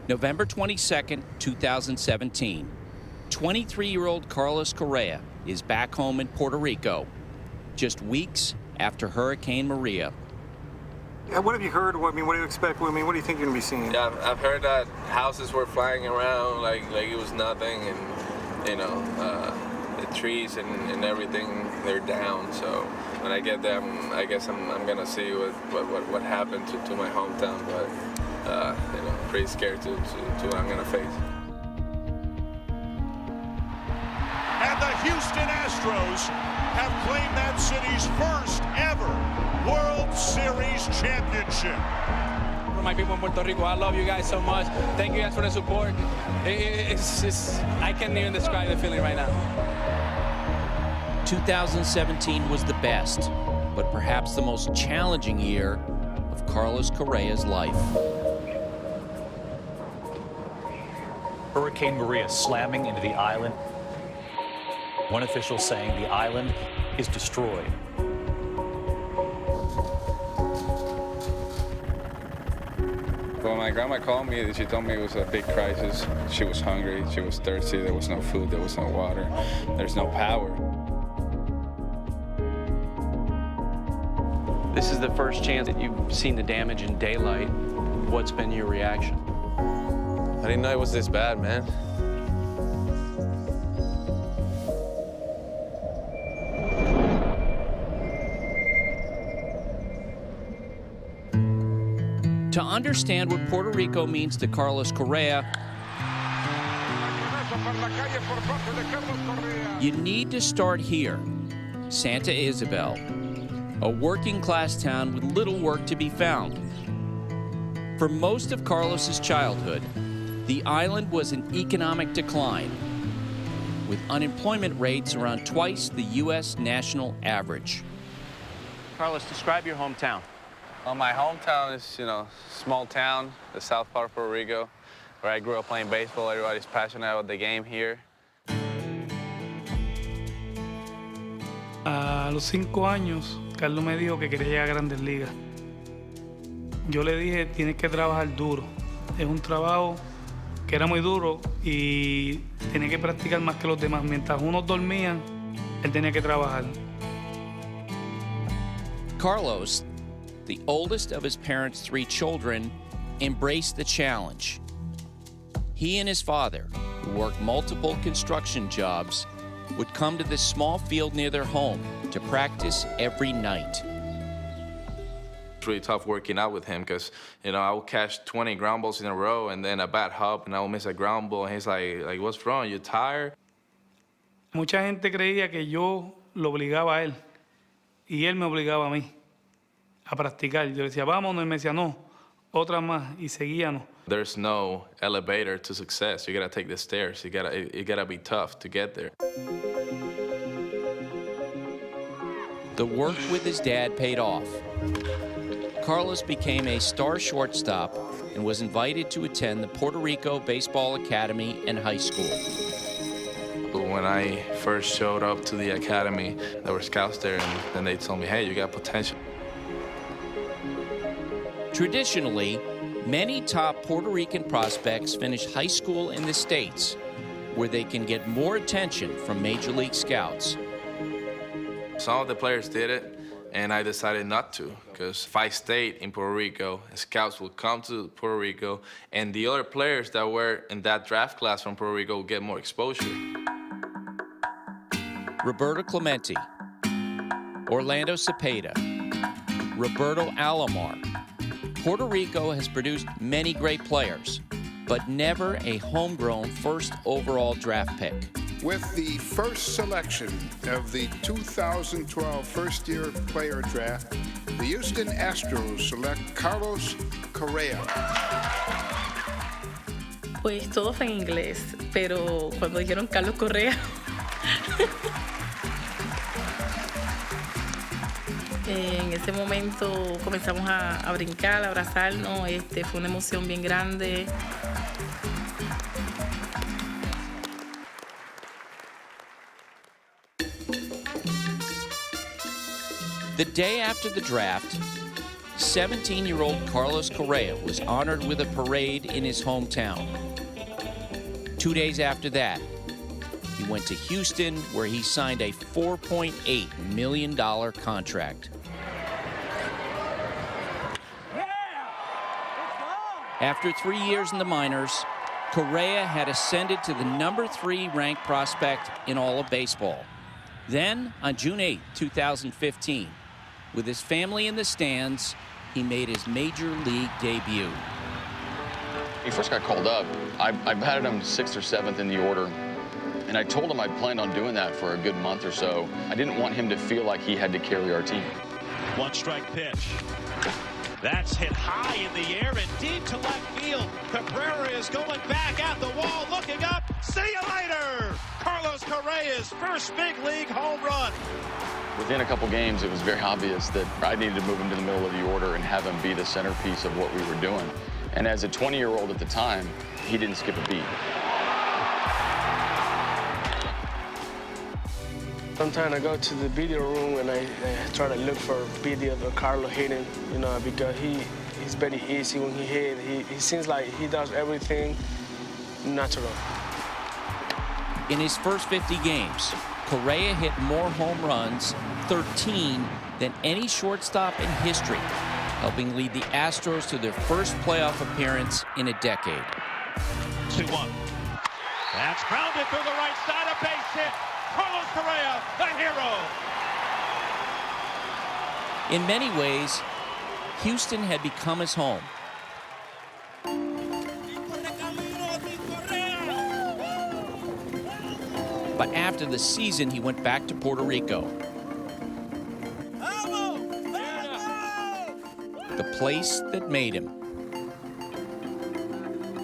November 22nd, 2017. 23-year-old Carlos Correa is back home in Puerto Rico, just weeks after Hurricane Maria. What have you heard? What do you expect? What do you think you're going to be seeing? Yeah, I've heard that houses were flying around like it was nothing, and the trees and everything, they're down. So when I get there, I guess I'm gonna see what happened to my hometown. But pretty scared to what I'm gonna face. And the Houston Astros have claimed that city's first ever World Series championship. For my people in Puerto Rico, I love you guys so much. Thank you guys for the support. It's just, I can't even describe the feeling right now. 2017 was the best, but perhaps the most challenging year of Carlos Correa's life. Hurricane Maria slamming into the island. One official saying the island is destroyed. When my grandma called me, she told me it was a big crisis. She was hungry, she was thirsty, there was no food, there was no water, there's no power. This is the first chance that you've seen the damage in daylight. What's been your reaction? I didn't know it was this bad, man. To understand what Puerto Rico means to Carlos Correa, you need to start here, Santa Isabel, a working-class town with little work to be found. For most of Carlos's childhood, the island was in economic decline, with unemployment rates around twice the U.S. national average. Carlos, describe your hometown. Well, my hometown is, small town, the south part of Puerto Rico, where I grew up playing baseball. Everybody's passionate about the game here. A los 5 años, Carlos me dijo que quería llegar a Grandes Ligas. Yo le dije, tienes que trabajar duro. Es un trabajo que era muy duro y tenía que practicar más que los demás. Mientras unos dormían, él tenía que trabajar. Carlos, the oldest of his parents' 3 children, embraced the challenge. He and his father, who worked multiple construction jobs, would come to this small field near their home to practice every night. It's really tough working out with him because, I would catch 20 ground balls in a row and then a bad hop and I would miss a ground ball and he's like, what's wrong? You tired? Mucha gente creía que yo lo obligaba a él y él me obligaba a mí a practicar. Yo le decía, vámonos, y él me decía, no, otra más, y seguíamos. There's no elevator to success. You gotta take the stairs. You gotta be tough to get there. The work with his dad paid off. Carlos became a star shortstop and was invited to attend the Puerto Rico Baseball Academy and High School. When I first showed up to the academy, there were scouts there, and then they told me, hey, you got potential. Traditionally, many top Puerto Rican prospects finish high school in the States, where they can get more attention from Major League scouts. Some of the players did it, and I decided not to, because if I stayed in Puerto Rico, scouts would come to Puerto Rico, and the other players that were in that draft class from Puerto Rico would get more exposure. Roberto Clemente, Orlando Cepeda, Roberto Alomar. Puerto Rico has produced many great players, but never a homegrown first overall draft pick. With the first selection of the 2012 first-year player draft, the Houston Astros select Carlos Correa. Pues todo fue en inglés, pero cuando dijeron Carlos Correa, en ese momento comenzamos a brincar, a abrazarnos, fue una emoción bien grande. The day after the draft, 17-year-old Carlos Correa was honored with a parade in his hometown. 2 days after that, he went to Houston, where he signed a $4.8 million contract. After 3 years in the minors, Correa had ascended to the #3 ranked prospect in all of baseball. Then, on June 8, 2015, with his family in the stands, he made his major league debut. When he first got called up, I batted him 6th or 7th in the order, and I told him I planned on doing that for a good month or so. I didn't want him to feel like he had to carry our team. 1-strike pitch. That's hit high in the air and deep to left field. Cabrera is going back at the wall, looking up. See you later! Carlos Correa's first big league home run. Within a couple games, it was very obvious that I needed to move him to the middle of the order and have him be the centerpiece of what we were doing. And as a 20-year-old at the time, he didn't skip a beat. Sometimes I go to the video room and I try to look for video of Carlos hitting, you know, because he's very easy when he hit. He seems like he does everything natural. In his first 50 games, Correa hit more home runs, 13, than any shortstop in history, helping lead the Astros to their first playoff appearance in a decade. 2-1. That's grounded through the right side, a base hit. Carlos Correa, the hero. In many ways, Houston had become his home. But after the season, he went back to Puerto Rico. The place that made him.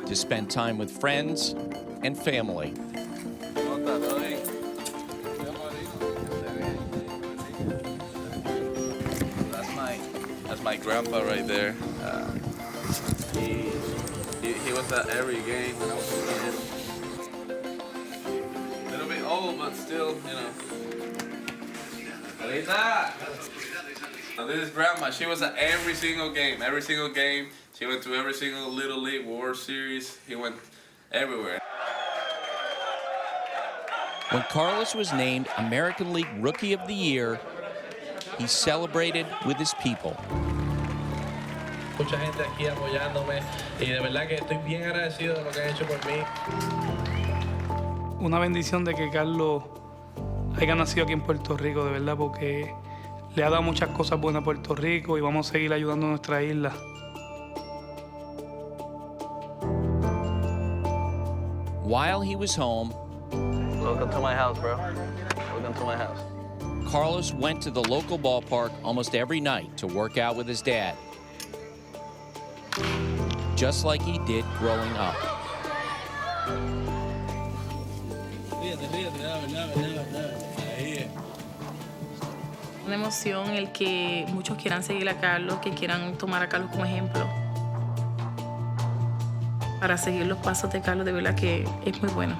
To spend time with friends and family. That's my grandpa right there. He was at every game when I was a kid. A little bit old, but still, you know. Now, this is grandma. She was at every single game. Every single game. She went to every single Little League World Series. He went everywhere. When Carlos was named American League Rookie of the Year, he celebrated with his people. Mucha gente aquí apoyándome y de verdad que estoy bien agradecido de lo que han hecho por mí. Una bendición de que Carlos haya nacido aquí en Puerto Rico, de verdad, porque le ha dado muchas cosas buenas a Puerto Rico y vamos a seguir ayudando a nuestra isla. While he was home, Welcome to my house, bro. Welcome to my house. Carlos went to the local ballpark almost every night to work out with his dad, just like he did growing up. Una emoción el que muchos quieran seguir a Carlos, que quieran tomar a Carlos como ejemplo. Para seguir los pasos de Carlos, de verdad que es muy bueno.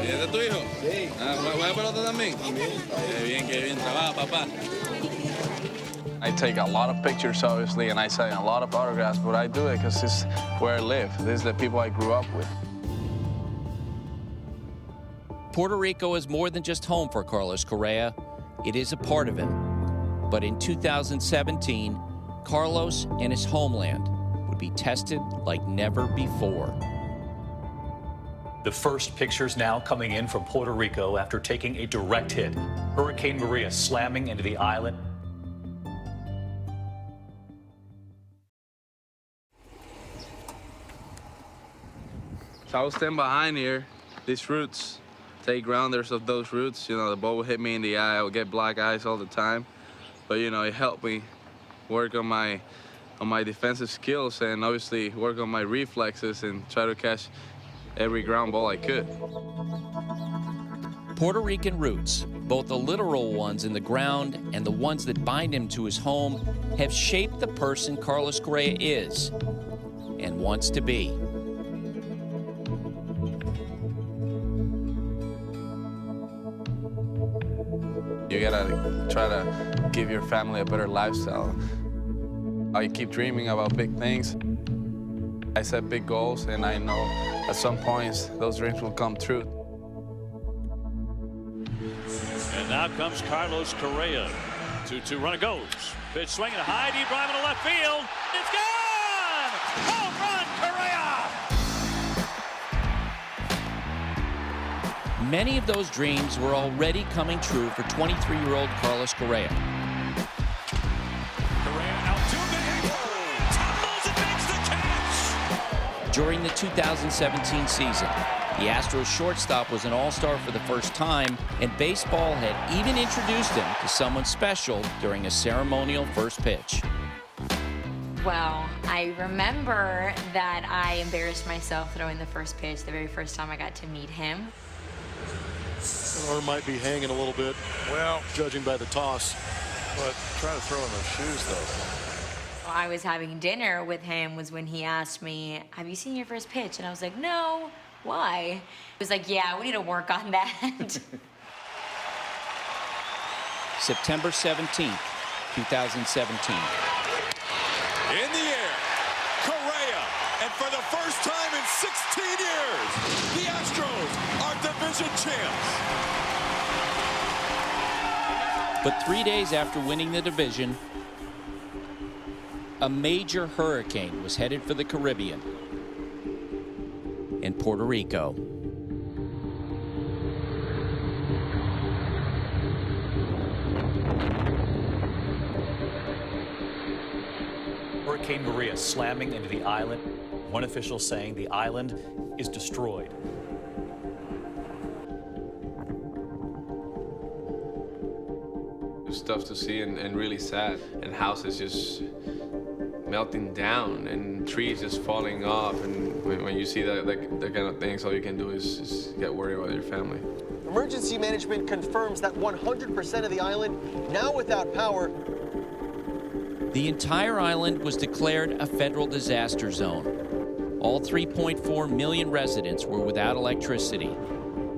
¿Ese es tu hijo? Sí. ¿Juega pelota también? También. Qué bien trabaja, papá. I take a lot of pictures, obviously, and I sign a lot of autographs, but I do it because it's where I live. This is the people I grew up with. Puerto Rico is more than just home for Carlos Correa. It is a part of him. But in 2017, Carlos and his homeland would be tested like never before. The first pictures now coming in from Puerto Rico after taking a direct hit. Hurricane Maria slamming into the island. So I was standing behind here, these roots, take grounders of those roots. You know, the ball would hit me in the eye. I would get black eyes all the time. But, you know, it helped me work on my defensive skills and obviously work on my reflexes and try to catch every ground ball I could. Puerto Rican roots, both the literal ones in the ground and the ones that bind him to his home, have shaped the person Carlos Correa is and wants to be. You gotta try to give your family a better lifestyle. I keep dreaming about big things. I set big goals, and I know at some points those dreams will come true. And now comes Carlos Correa. 2-2 runner goes. Pitch swinging high, deep drive into left field. It's gone! Home run, Correa! Many of those dreams were already coming true for 23-year-old Carlos Correa. Correa out to the angle. Tumbles and makes the catch. During the 2017 season, the Astros shortstop was an all-star for the first time, and baseball had even introduced him to someone special during a ceremonial first pitch. Well, I remember that I embarrassed myself throwing the first pitch the very first time I got to meet him. Arm might be hanging a little bit, well, judging by the toss. But try to throw in those shoes, though. I was having dinner with him was when he asked me, "Have you seen your first pitch?" And I was like, "No, why?" He was like, "Yeah, we need to work on that." September 17th, 2017. In the air, Correa, and for the first time in 16 years, the Astros are division champs. But 3 days after winning the division, a major hurricane was headed for the Caribbean in Puerto Rico. Hurricane Maria slamming into the island. One official saying the island is destroyed. It was tough to see and really sad. And houses just melting down and trees just falling off. And when you see that kind of things, all you can do is get worried about your family. Emergency management confirms that 100% of the island now without power. The entire island was declared a federal disaster zone. All 3.4 million residents were without electricity.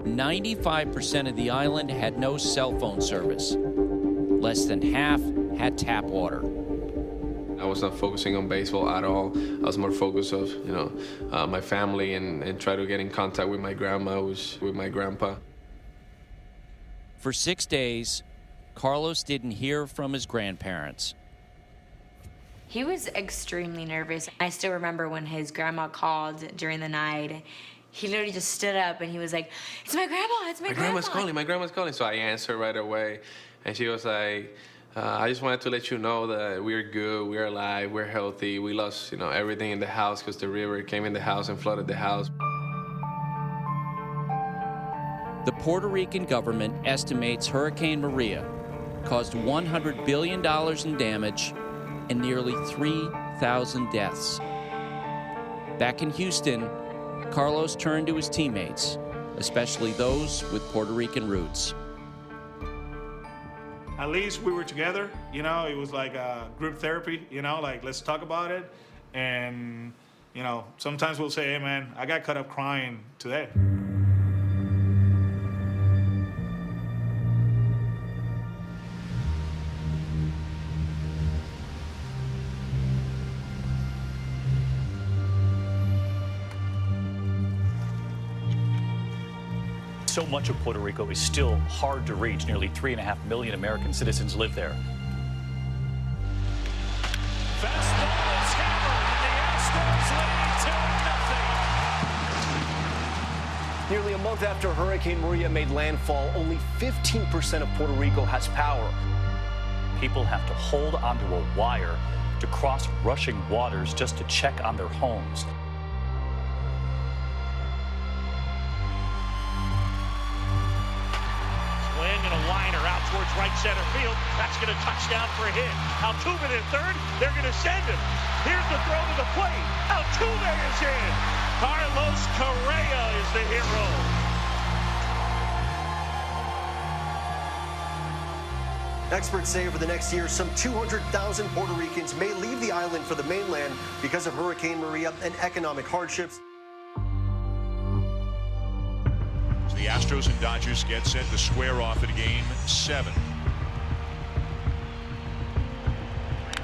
95% of the island had no cell phone service. Less than half had tap water. I was not focusing on baseball at all. I was more focused of, my family and try to get in contact with my grandma, with my grandpa. For 6 days, Carlos didn't hear from his grandparents. He was extremely nervous. I still remember when his grandma called during the night. He literally just stood up and he was like, "It's my grandma, it's my grandma." My grandma's calling. So I answered right away. And she was like, "I just wanted to let you know that we're good, we're alive, we're healthy. We lost, everything in the house because the river came in the house and flooded the house." The Puerto Rican government estimates Hurricane Maria caused $100 billion in damage and nearly 3,000 deaths. Back in Houston, Carlos turned to his teammates, especially those with Puerto Rican roots. At least we were together, it was like a group therapy, like let's talk about it. And, sometimes we'll say, "Hey man, I got caught up crying today." So much of Puerto Rico is still hard to reach. Nearly 3.5 million American citizens live there. Fastball is hammered, and the Astros lead 2-0. Nearly a month after Hurricane Maria made landfall, only 15% of Puerto Rico has power. People have to hold onto a wire to cross rushing waters just to check on their homes. Towards right center field. That's going to touchdown for a hit. Altuve in third. They're going to send him. Here's the throw to the plate. Altuve is in. Carlos Correa is the hero. Experts say over the next year, some 200,000 Puerto Ricans may leave the island for the mainland because of Hurricane Maria and economic hardships. The Astros and Dodgers get set to square off at Game 7.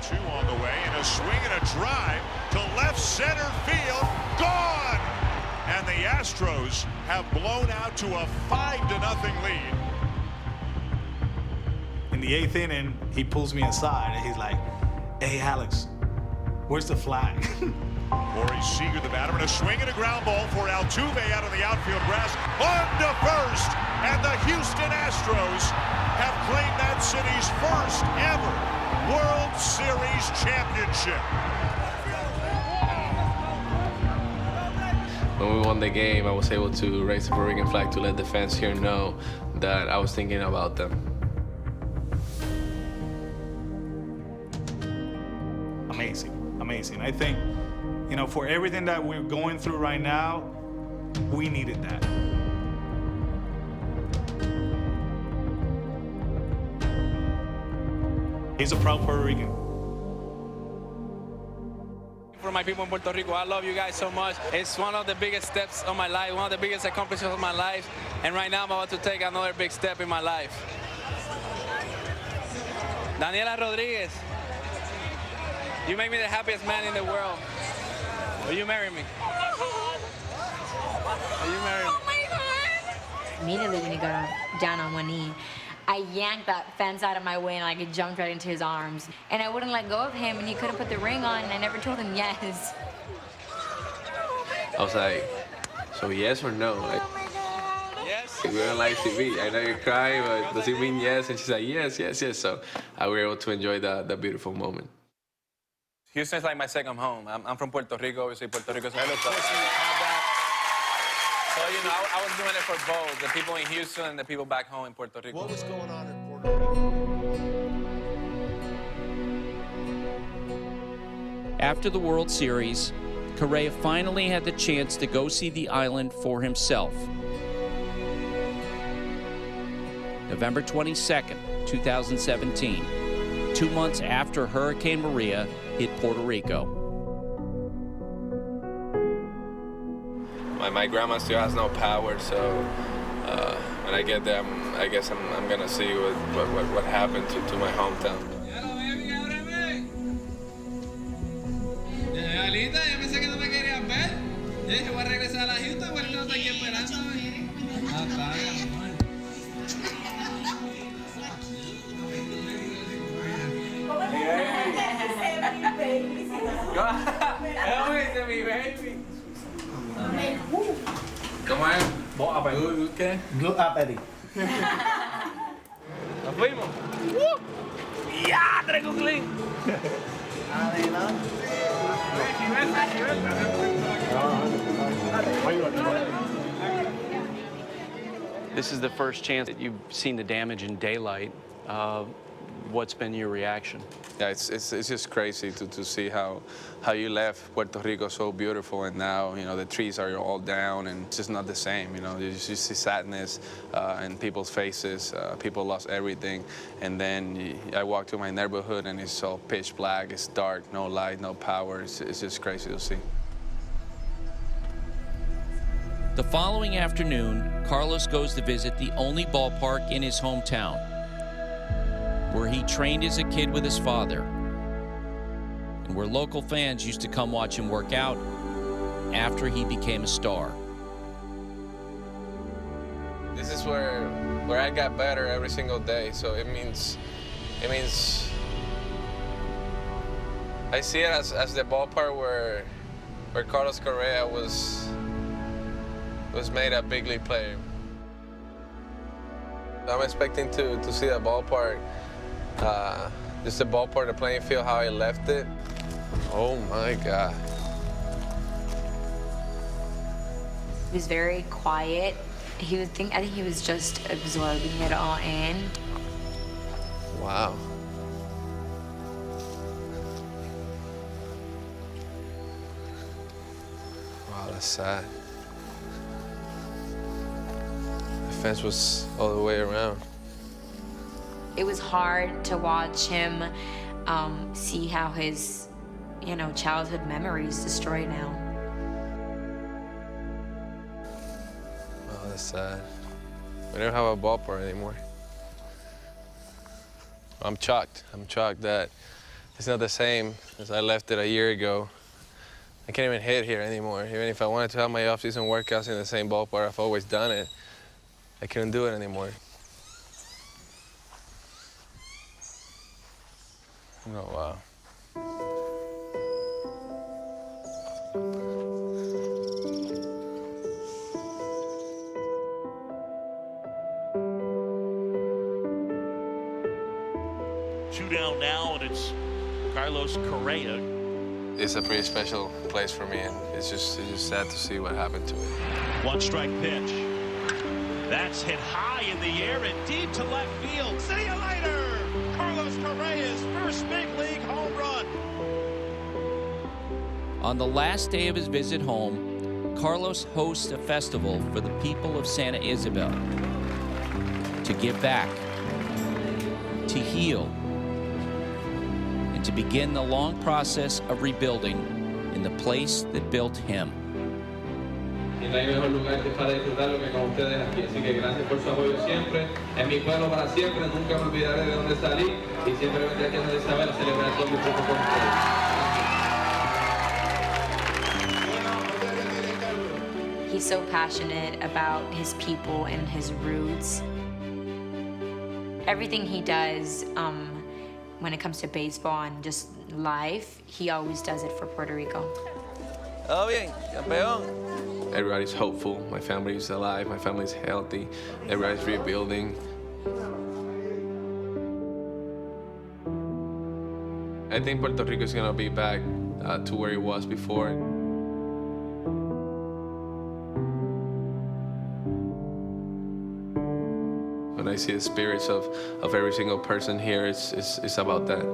2 on the way, and a swing and a drive to left center field. Gone! And the Astros have blown out to a 5-0 lead. In the 8th inning, he pulls me aside and he's like, "Hey, Alex, where's the flag?" Corey Seager, the batter, and a swing and a ground ball for Altuve out on the outfield grass. On to first, and the Houston Astros have claimed that city's first ever World Series championship. When we won the game, I was able to raise the Puerto Rican flag to let the fans here know that I was thinking about them. Amazing. I think, you know, for everything that we're going through right now, we needed that. He's a proud Puerto Rican. For my people in Puerto Rico, I love you guys so much. It's one of the biggest steps of my life, one of the biggest accomplishments of my life. And right now I'm about to take another big step in my life. Daniela Rodriguez, you make me the happiest man in the world. Will you marry me? Will you marry me? Oh my God! Immediately when he got down on one knee, I yanked that fence out of my way and I jumped right into his arms. And I wouldn't let go of him, and he couldn't put the ring on, and I never told him yes. I was like, so yes or no? Like, yes. We're on live TV. I know you're crying, but does it mean yes? And she's like, yes. So we were able to enjoy that beautiful moment. Houston's like my second home. I'm from Puerto Rico, obviously. Puerto Rico's so, you know, I was doing it for both, the people in Houston and the people back home in Puerto Rico. What was going on in Puerto Rico? After the World Series, Correa finally had the chance to go see the island for himself. November 22nd, 2017, 2 months after Hurricane Maria hit Puerto Rico. My grandma still has no power, so when I get there, I guess I'm gonna see what happened to my hometown. Alita, yo pensé que no me querías ver. Yo dije, voy a regresar a la Houston, pero no está aquí esperándome. Mi baby. ¿Cómo es? Bon appétit. ¿Qué? Good appetite. ¿Nos fuimos? ¡Ya! ¡Traigo clean! This is the first chance that you've seen the damage in daylight. What's been your reaction? Yeah, it's just crazy to see how you left Puerto Rico so beautiful, and now, you know, the trees are all down and it's just not the same. You know, you just see sadness in people's faces. People lost everything, and then I walk to my neighborhood and it's all pitch black. It's dark, no light, no power. It's just crazy to see. The following afternoon, Carlos goes to visit the only ballpark in his hometown, where he trained as a kid with his father, and where local fans used to come watch him work out after he became a star. This is where I got better every single day, so it means I see it as the ballpark where Carlos Correa was made a big league player. I'm expecting to see that ballpark, just the ballpark, the playing field, how I left it. Oh my God. He was very quiet. I think he was just absorbing it all in. Wow. Wow, that's sad. The fence was all the way around. It was hard to watch him see how his, childhood memories destroyed now. Oh, that's sad. We don't have a ballpark anymore. I'm shocked. I'm shocked that It's not the same as I left it a year ago. I can't even hit here anymore. Even if I wanted to have my off-season workouts in the same ballpark, I've always done it. I couldn't do it anymore. Oh, wow. Two down now, and it's Carlos Correa. It's a pretty special place for me, and it's just sad to see what happened to it. One strike pitch. That's hit high in the air and deep to left field. See you later! Carlos Correa's first big league home run. On the last day of his visit home, Carlos hosts a festival for the people of Santa Isabel to give back, to heal, and to begin the long process of rebuilding in the place that built him. Y no hay mejor lugar que para disfrutarlo que con ustedes aquí. Así que gracias por su apoyo siempre. En mi pueblo para siempre. Nunca me olvidaré de dónde salí. Y siempre vendré aquí a Santa Isabel a celebrar todo mi tiempo con ustedes. He's so passionate about his people and his roots. Everything he does when it comes to baseball and just life, he always does it for Puerto Rico. Todo bien, campeón. Everybody's hopeful. My family's alive. My family's healthy. Everybody's rebuilding. I think Puerto Rico is gonna be back to where it was before. When I see the spirits of every single person here, it's about that.